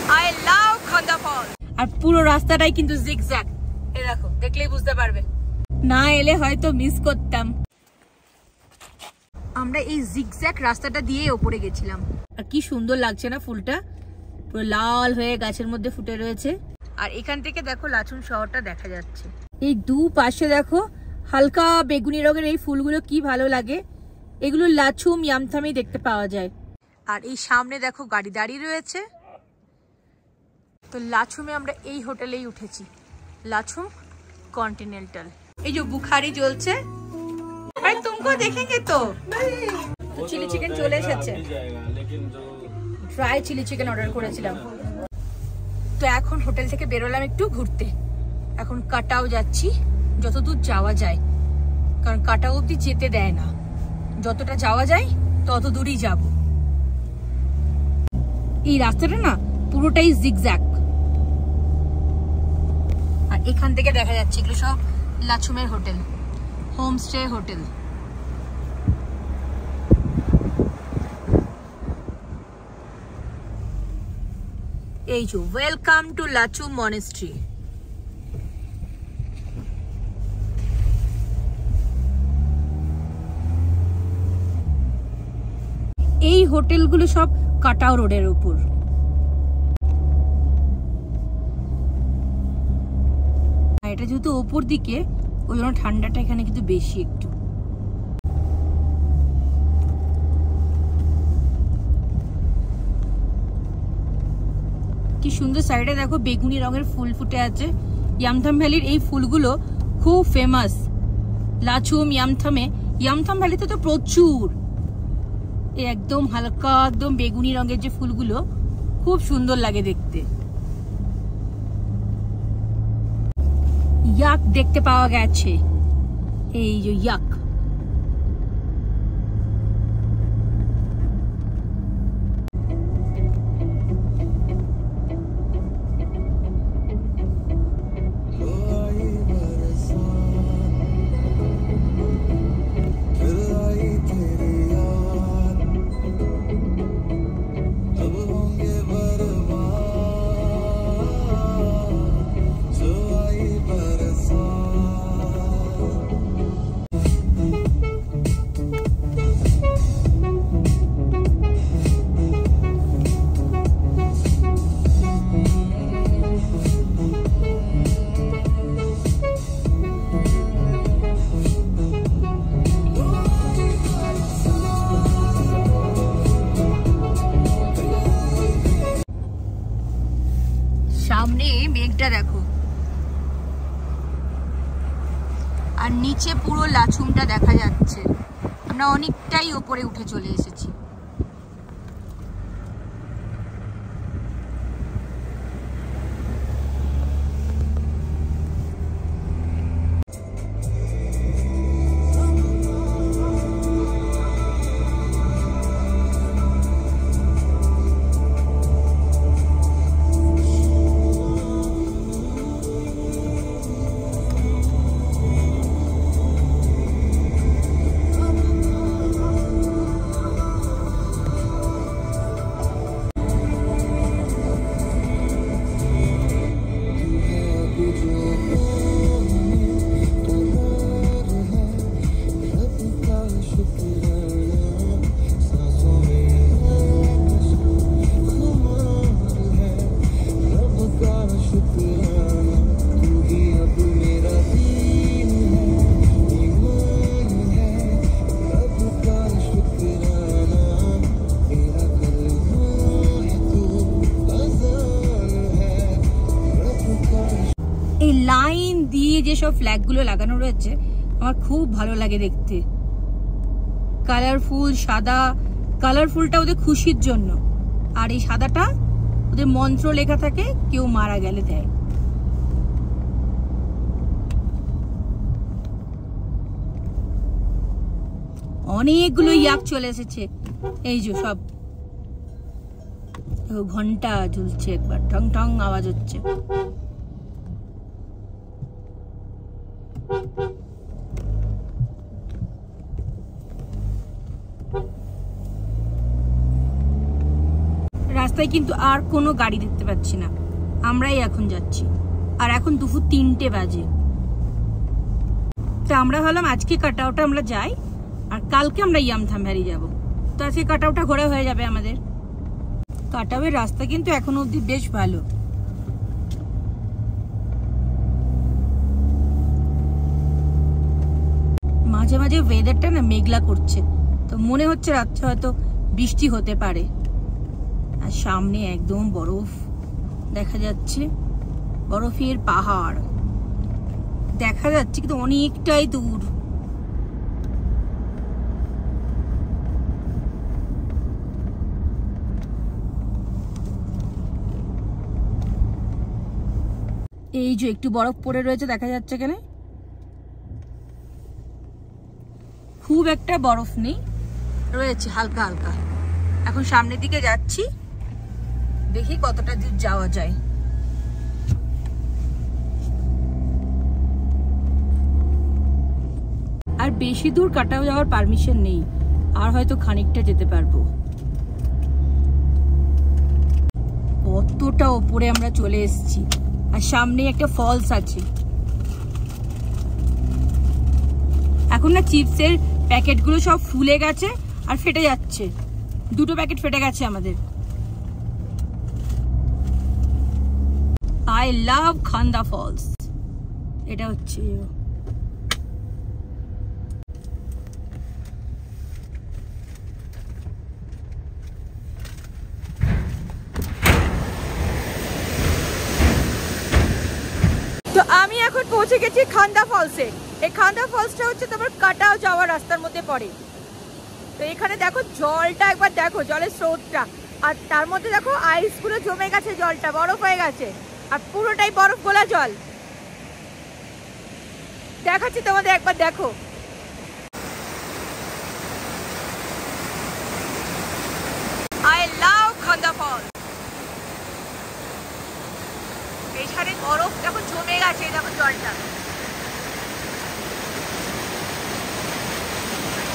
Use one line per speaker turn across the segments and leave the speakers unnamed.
I love Khanda Falls. আর পুরো রাস্তাটাই কিন্তু জিগজ্যাগ। এই দেখো, দেখলেই বুঝতে পারবে। না এলে হয়তো মিস করতাম। আমরা এই জিগজ্যাগ রাস্তাটা দিয়ে উপরে গেছিলাম। আর কি সুন্দর লাগছে না ফুলটা, পুরো লাল হয়ে গাছের মধ্যে ফুটে রয়েছে। আর এখান থেকে দেখো লাচুং শহরটা দেখা যাচ্ছে। এই দু পাশে দেখো হালকা বেগুনি রঙের এই ফুলগুলো কি ভালো লাগে। এগুলো লাচুং ইয়ামথামে দেখতে পাওয়া যায়। আর এই সামনে দেখো গাড়ি দাঁড়িয়ে রয়েছে। তো লাচুমে আমরা এই হোটেলেই উঠেছি, লাচুং কন্টিনেন্টাল। এই যে বুখারি জ্বলছে। আরে তুমকো দেখেঙ্গে তো। চিলি চিকেন চলে এসেছে, ড্রাই চিলি চিকেন অর্ডার করেছিলাম। তো এখন হোটেল থেকে বেরোলাম একটু ঘুরতে। এখন কাটাও যাচ্ছি, যতদূর যাওয়া যায়, কারণ কাটাও অব্দি যেতে দেয় না। যতটা যাওয়া যায় তত দূরই যাব। এই রাস্তাটা না পুরোটাই জিগজ্যাগ। আর এখান থেকে দেখা যাচ্ছে এগুলো সব লাচুমের হোটেল, হোমস্টে হোটেল। এই যে ওয়েলকাম টু লাচুং মনেস্ট্রি। এই হোটেলগুলো সব কাটাও রোডের উপর। এটা যেহেতু ওপর দিকে, ওই জন্য ঠান্ডাটা এখানে কিন্তু বেশি একটু। কি সুন্দর সাইডে দেখো বেগুনি রঙের ফুল ফুটে আছে। ইয়ামথাম ভ্যালির এই ফুলগুলো খুব ফেমাস। লাচুং ইয়ামথামে, ইয়ামথাম ভ্যালিতে তো প্রচুর। একদম হালকা একদম বেগুনি রঙের যে ফুলগুলো খুব সুন্দর লাগে দেখতে। ইয়াক দেখতে পাওয়া গেছে, এই যে ইয়াক। সামনে মেঘটা দেখো, আর নিচে পুরো লাচুংটা দেখা যাচ্ছে। আমরা অনেকটাই উপরে উঠে চলে এসেছি। লাইন দিয়ে যেসব ফ্ল্যাগ গুলো লাগানো রয়েছে আমার খুব ভালো লাগে দেখতে। কালারফুল সাদা, কালারফুলটা ওদের খুশির জন্য, আর এই সাদাটা ওদের মন্ত্র লেখা থাকে, কেউ মারা গেলে দেয়। অনেকগুলো ইয়াক চলে এসেছে। এই যে সব ঘন্টা ঝুলছে, একবার ঠং ঠং আওয়াজ হচ্ছে। রাস্তা রাস্তায় কিন্তু আর কোনো গাড়ি দেখতে পাচ্ছি না, আমরাই এখন যাচ্ছি। আর এখন দুপুর 3টে বাজে। তো আমরা ভাবলাম আজকে কাটাওটা আমরা যাই, আর কালকে আমরা ইয়ামথাম ভ্যালি যাব। তো আজকে কাটাওটা ঘোরা হয়ে যাবে আমাদের। কাটাওয়ের রাস্তা কিন্তু এখনো অবধি বেশ ভালো। মাঝে মাঝে ওয়েদারটা না মেঘলা করছে, তো মনে হচ্ছে রাত্রে হয়তো বৃষ্টি হতে পারে। আর সামনে একদম বরফ দেখা যাচ্ছে, বরফের পাহাড় দেখা যাচ্ছে, কিন্তু অনেকটাই দূর। এই যে একটু বরফ পড়ে রয়েছে দেখা যাচ্ছে এখানে, খুব একটা বরফ নেই, রয়েছে হালকা হালকা। এখন সামনের দিকে যাচ্ছি, দেখি কতটা দূর যাওয়া যায়। আর বেশি দূর কাটাও যাওয়ার পারমিশন নেই, আর হয়তো খানিকটা যেতে পারবো। কতটা ওপরে আমরা চলে এসেছি, আর সামনে একটা ফলস আছে। এখন না চিপসের প্যাকেটগুলো সব ফুলে গেছে আর ফেটে যাচ্ছে, 2টো প্যাকেট ফেটে গেছে আমাদের। I love Khanda false. এটা হচ্ছে তো আমি এখন পৌঁছে গেছি খান্দা ফলসে। এই খান্দা ফলসটা হচ্ছে তোমার কাটাও যাওয়ার রাস্তার মধ্যে পড়ে। তো এখানে দেখো জলটা একবার দেখো, জলের স্রোতটা, আর তার মধ্যে দেখো আইস পুরো জমে গেছে, জলটা বরফ হয়ে গেছে, আর পুরোটাই বরফ গোলা জল। দেখাচ্ছি তোমাদের, একবার দেখো। I love Khanda false. এখানে বরফ দেখো জমে গেছে, দেখো জলটা,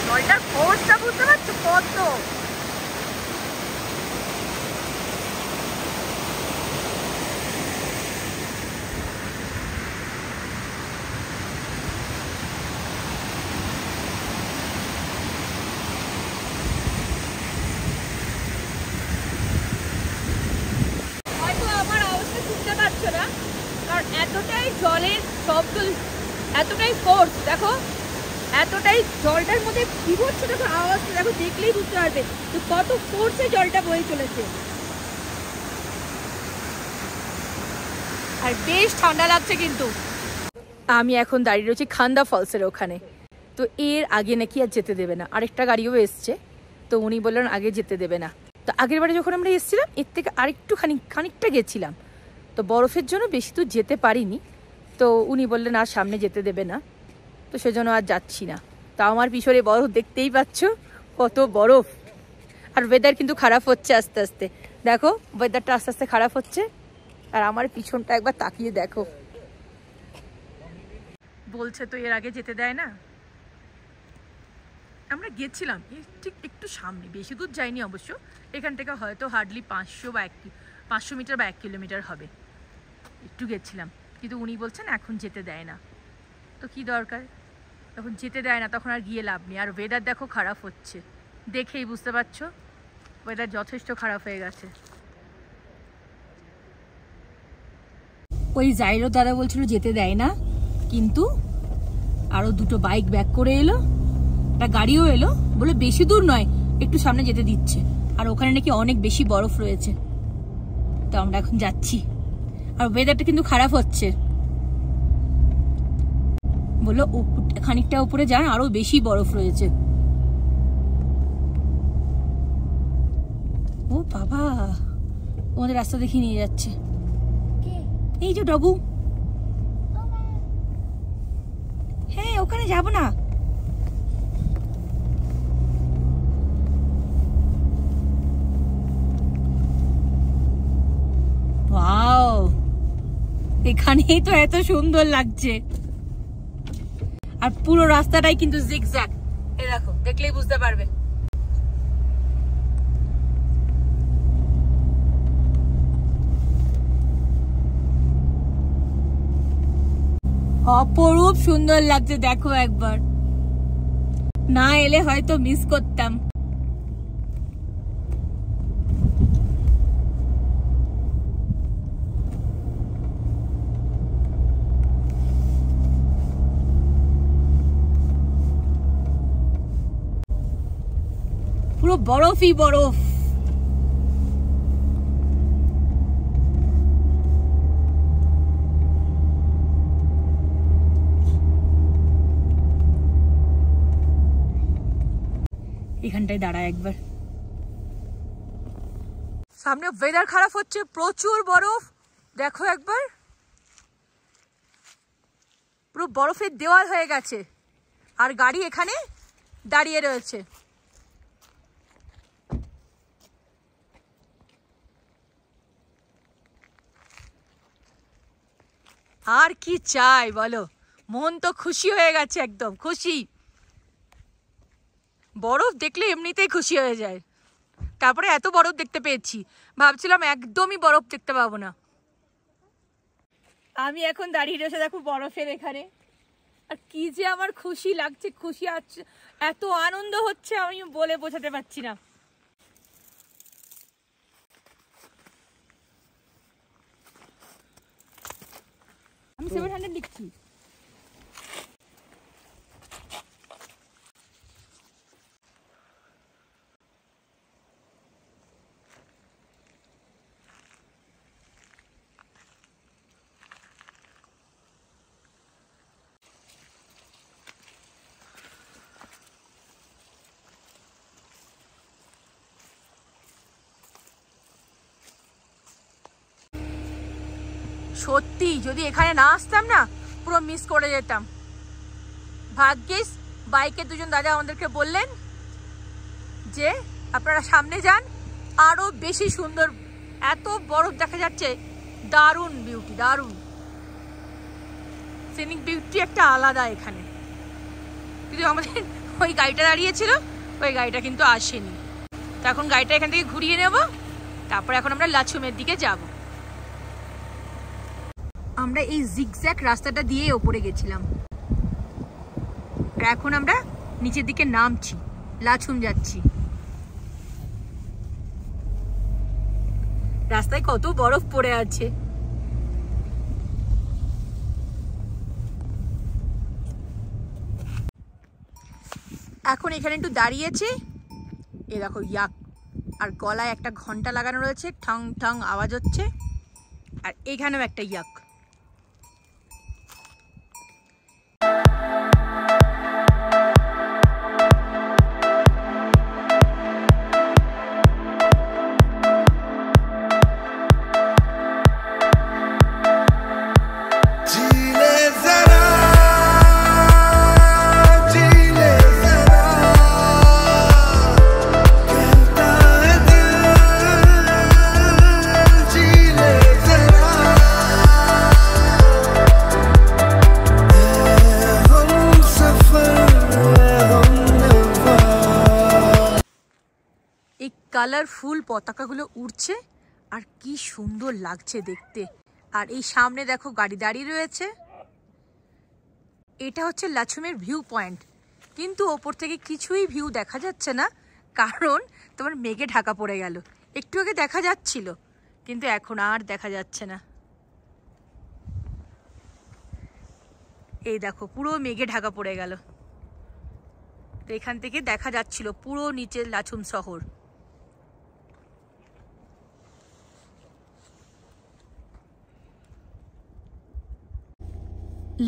জলটার ফোর্সটা বুঝতে পারছো কত। হয়তো আমার আওয়াজটা শুনতে পাচ্ছ না, কারণ এতটাই জলের শব্দ, এতটাই ফোর্স, দেখো এতটাই জলটার মধ্যে কি হচ্ছে, দেখো আওয়াজটা দেখো, দেখলেই বুঝতে পারবে তো কত ফোর্সে জলটা বয়ে চলেছে। আর বেশ ঠান্ডা লাগছে কিন্তু। আমি এখন দাঁড়িয়ে রয়েছি খান্দা ফলসের ওখানে। তো এর আগে নাকি আর যেতে দেবে না, আরেকটা গাড়িও এসছে, তো উনি বললেন আগে যেতে দেবে না। তো আগের বারে যখন আমরা এসেছিলাম এর থেকে আরেকটু খানিকটা গেছিলাম, তো বরফের জন্য বেশি দূর যেতে পারিনি। তো উনি বললেন আর সামনে যেতে দেবে না, তো সেজন্য আর যাচ্ছি না। তা আমার পিছনে বরফ দেখতেই পাচ্ছ, কত বরফ। আর ওয়েদার কিন্তু খারাপ হচ্ছে আস্তে আস্তে, দেখো ওয়েদারটা আস্তে আস্তে খারাপ হচ্ছে। আর আমার পিছনটা একবার তাকিয়ে দেখো। বলছে তো এর আগে যেতে দেয় না। আমরা গেছিলাম ঠিক একটু সামনে, বেশি দূর যাইনি অবশ্য, এখান থেকে হয়তো হার্ডলি 500 মিটার বা 1 কিলোমিটার হবে, একটু গেছিলাম। কিন্তু উনি বলছেন এখন যেতে দেয় না, তো কি দরকার, তখন যেতে দেয় না তখন আর গিয়ে লাভ নেই। আর ওয়েদার দেখো খারাপ হচ্ছে, দেখেই বুঝতে পারছো ওয়েদার যথেষ্ট খারাপ হয়ে গেছে। ওই জাইরো দাদা বলছিল যেতে দেয় না, কিন্তু আরো 2টো বাইক ব্যাক করে এলো, একটা গাড়িও এলো, বলে বেশি দূর নয় একটু সামনে যেতে দিচ্ছে, আর ওখানে নাকি অনেক বেশি বরফ রয়েছে। তো আমরা এখন যাচ্ছি, আর ওয়েদারটা কিন্তু খারাপ হচ্ছে। বললো খানিকটা উপরে যান, আরো বেশি বরফ রয়েছে। ও বাবা, আমাদের রাস্তা দেখিয়ে নিয়ে যাচ্ছে, এই যে ডবু। হ্যাঁ ওখানে যাব না, ওয়াও এখানেই তো এত সুন্দর লাগছে। আর পুরো রাস্তাটাই কিন্তু জিগজ্যাগ, এই দেখো দেখলেই বুঝতে পারবে। অপরূপ সুন্দর লাগছে, দেখো একবার, না এলে হয়তো মিস করতাম। পুরো বরফই বরফ। এখানটায় দাঁড়া একবার। সামনে ওয়েদার খারাপ হচ্ছে, প্রচুর বরফ, দেখো একবার, পুরো বরফের দেওয়াল হয়ে গেছে আর গাড়ি এখানে দাঁড়িয়ে রয়েছে। আর কি চাই বলো, মন তো খুশি হয়ে গেছে, একদম খুশি। বরফ দেখলে এমনিতেই খুশি হয়ে যায়, তারপরে এত বরফ দেখতে পেয়েছি, ভাবছিলাম একদমই বরফ দেখতে পাবো না। আমি এখন দাঁড়িয়ে রয়েছে দেখো বরফের এখানে, আর কি যে আমার খুশি লাগছে, খুশি আছে, এত আনন্দ হচ্ছে আমি বলে বোঝাতে পারছি না। আমি 700 লিখছি। সত্যি যদি এখানে না আসতাম না, পুরো মিস করে যেতাম। ভাগ্যিস বাইকে দুজন দাদা আমাদেরকে বললেন যে আপনারা সামনে যান, আরো বেশি সুন্দর, এত বরফ দেখা যাচ্ছে, দারুণ বিউটি, দারুণ সিনিক বিউটি একটা আলাদা এখানে। কিন্তু আমাদের ওই গাড়িটা দাঁড়িয়েছিল, ওই গাড়িটা কিন্তু আসেনি। তো এখন গাড়িটা এখান থেকে ঘুরিয়ে নেব, তারপর এখন আমরা লাচুমের দিকে যাব। আমরা এই জিগজ্যাগ রাস্তাটা দিয়ে ওপরে গেছিলাম, আর এখন আমরা নিচের দিকে নামছি, লাচুম যাচ্ছি। রাস্তায় কত বরফ পড়ে আছে। এখন এখানে একটু দাঁড়িয়েছি, এ দেখো ইয়াক, আর গলায় একটা ঘন্টা লাগানো রয়েছে, ঠং ঠং আওয়াজ হচ্ছে, আর এখানেও একটা ইয়াক। কালারফুল পতাকাগুলো উড়ছে আর কি সুন্দর লাগছে দেখতে। আর এই সামনে দেখো গাড়ি দাঁড়িয়ে রয়েছে, এটা হচ্ছে লাচুমের ভিউ পয়েন্ট। কিন্তু ওপর থেকে কিছুই ভিউ দেখা যাচ্ছে না, কারণ তোমার মেঘে ঢাকা পড়ে গেল। একটু আগে দেখা যাচ্ছিল, কিন্তু এখন আর দেখা যাচ্ছে না। এই দেখো পুরো মেঘে ঢাকা পড়ে গেল। তো এখান থেকে দেখা যাচ্ছিল পুরো নিচের লাচুম শহর।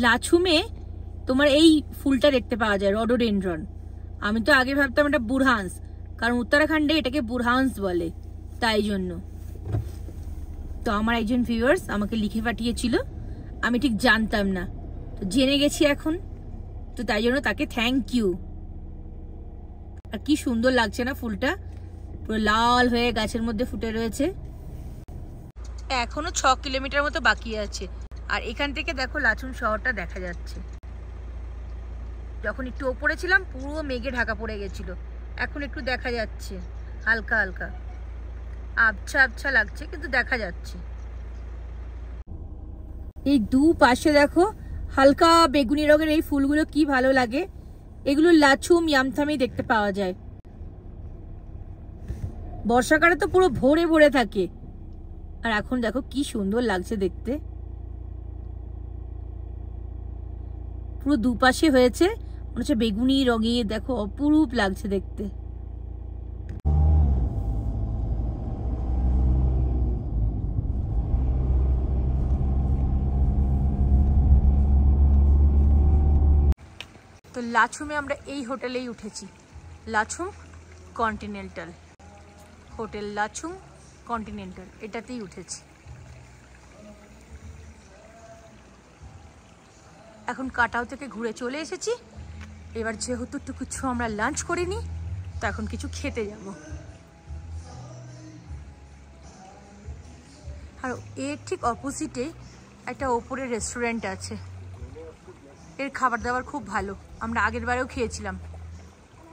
লাচুমে তোমার এই ফুলটা দেখতে পাওয়া যায়, রডোডেন্ড্রন। আমি তো আগে ভাবতাম এটা বুরহানস, কারণ উত্তরাখণ্ডে এটাকে বুরহানস বলে, তাই জন্য। তো আমার একজন ভিউয়ার্স আমাকে লিখে পাঠিয়েছিল, আমি ঠিক জানতাম না, তো জেনে গেছি এখন, তো তাই জন্য তাকে থ্যাংক ইউ। আর কি সুন্দর লাগছে না ফুলটা, পুরো লাল হয়ে গাছের মধ্যে ফুটে রয়েছে। এখনো 6 কিলোমিটার মতো বাকি আছে, আর এখান থেকে দেখো লাচুম শহরটা দেখা যাচ্ছে। যখন একটু ওপরে ছিলাম পুরো মেঘে ঢাকা পড়ে গেছিল, এখন একটু দেখা যাচ্ছে হালকা হালকা, আবছা আবছা লাগছে কিন্তু দেখা যাচ্ছে। এই দু পাশে দেখো হালকা বেগুনি রঙের এই ফুলগুলো কি ভালো লাগে। এগুলো লাচুম ইয়ামথামেই দেখতে পাওয়া যায়। বর্ষাকালে তো পুরো ভরে ভরে থাকে। আর এখন দেখো কি সুন্দর লাগছে দেখতে। পুরো দুপাশে হয়েছে, মনে হচ্ছে বেগুনি রঙে, দেখো অপরূপ লাগছে দেখতে। তো লাচুমে আমরা এই হোটেলেই উঠেছি, লাচুম কন্টিনেন্টাল হোটেল, লাচুম কন্টিনেন্টাল, এটাতেই উঠেছি। এখন কাটাও থেকে ঘুরে চলে এসেছি। এবার যেহেতু একটু কিছু আমরা লাঞ্চ করিনি, তো এখন কিছু খেতে যাব। আর এর ঠিক অপোজিটে একটা ওপরে রেস্টুরেন্ট আছে, এর খাবার দাবার খুব ভালো। আমরা আগের বারেও খেয়েছিলাম।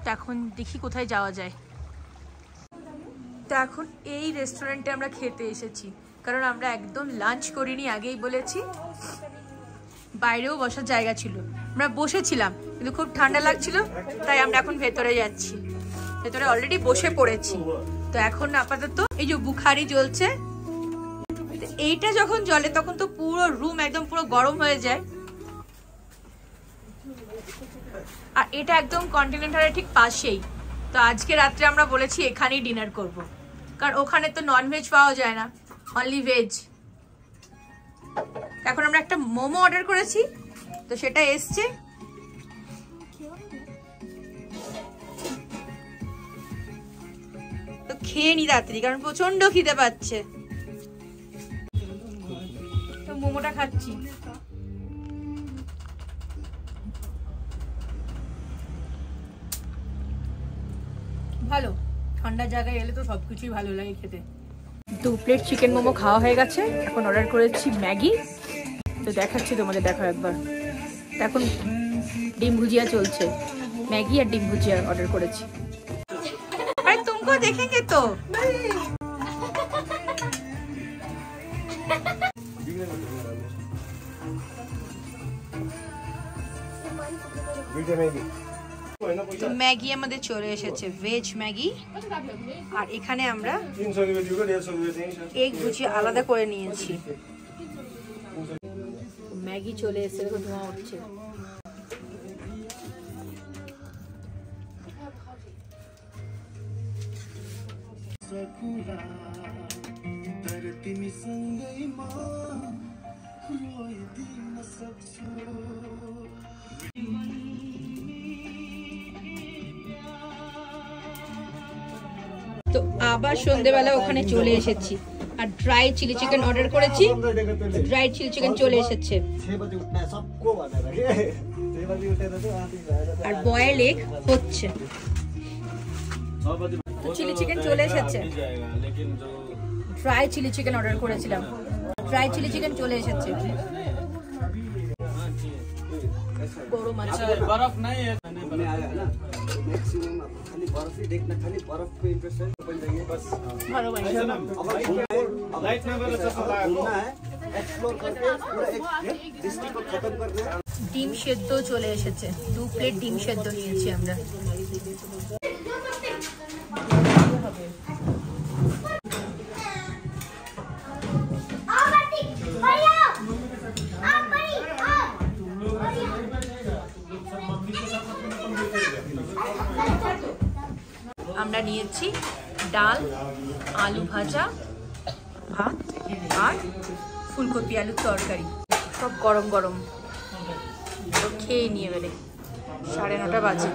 তো এখন দেখি কোথায় যাওয়া যায়। তো এখন এই রেস্টুরেন্টে আমরা খেতে এসেছি, কারণ আমরা একদম লাঞ্চ করিনি, আগেই বলেছি। বাইরেও বসার জায়গা ছিল, আমরা বসেছিলাম, কিন্তু খুব ঠান্ডা লাগছিল, তাই আমরা এখন ভেতরে যাচ্ছি। ভেতরে অলরেডি বসে পড়েছি। তো এখন আপাতত এই যে বুখারি জ্বলছে, এইটা যখন জ্বলে তখন তো পুরো রুম একদম পুরো গরম হয়ে যায়। আর এটা একদম কন্টিনেন্টালের ঠিক পাশেই। তো আজকে রাত্রে আমরা বলেছি এখানেই ডিনার করব, কারণ ওখানে তো ননভেজ পাওয়া যায় না, অনলি ভেজ। এখন আমরা একটা মোমো অর্ডার করেছি, তো সেটা এসছে। তো খেয়ে নি তাড়াতাড়ি, কারণ প্রচন্ড খিদে পাচ্ছে। তো মোমোটা খাচ্ছি। ভালো, ঠান্ডা জায়গায় এলে তো সবকিছুই ভালো লাগে খেতে। 2 প্লেট চিকেন মোমো খাওয়া হয়ে গেছে। এখন অর্ডার করেছি ম্যাগি, তো দেখাচ্ছি তোমাদের, দেখো একবার। এখন ডিম ভুজিয়া চলছে, ম্যাগি আর ডিম ভুজিয়া অর্ডার করেছি। আরে তুমকো দেखेंगे তো। ম্যাগি আমাদের চলে এসেছে, ভেজ ম্যাগি। আর এখানে আমরা এগ ভুজিয়া আলাদা করে নিয়েছি। ম্যাগি চলে এসেছে, দেখো ধোঁয়া উঠছে। তো আবার সন্ধ্যেবেলা ওখানে চলে এসেছি, আর ড্রাই চিলি চিকেন অর্ডার করেছি। ড্রাই চিলি চিকেন চলে এসেছে, আর বয়েল এগ হচ্ছে। তো চিলি চিকেন চলে এসেছে। ড্রাই চিলি চিকেন অর্ডার করেছিলাম, ড্রাই চিলি চিকেন চলে এসেছে। গরম আছে, বরফ নাই ডিম সেদ্ধ চলে এসেছে। 2 প্লেট ডিম সেদ্ধ নিয়েছি আমরা। আমরা নিয়েছি ডাল, আলু ভাজা, ভাত আর ফুলকপি আলুর তরকারি, সব গরম গরম। তো খেয়ে নিয়ে বেড়ে 9:30 বাজে।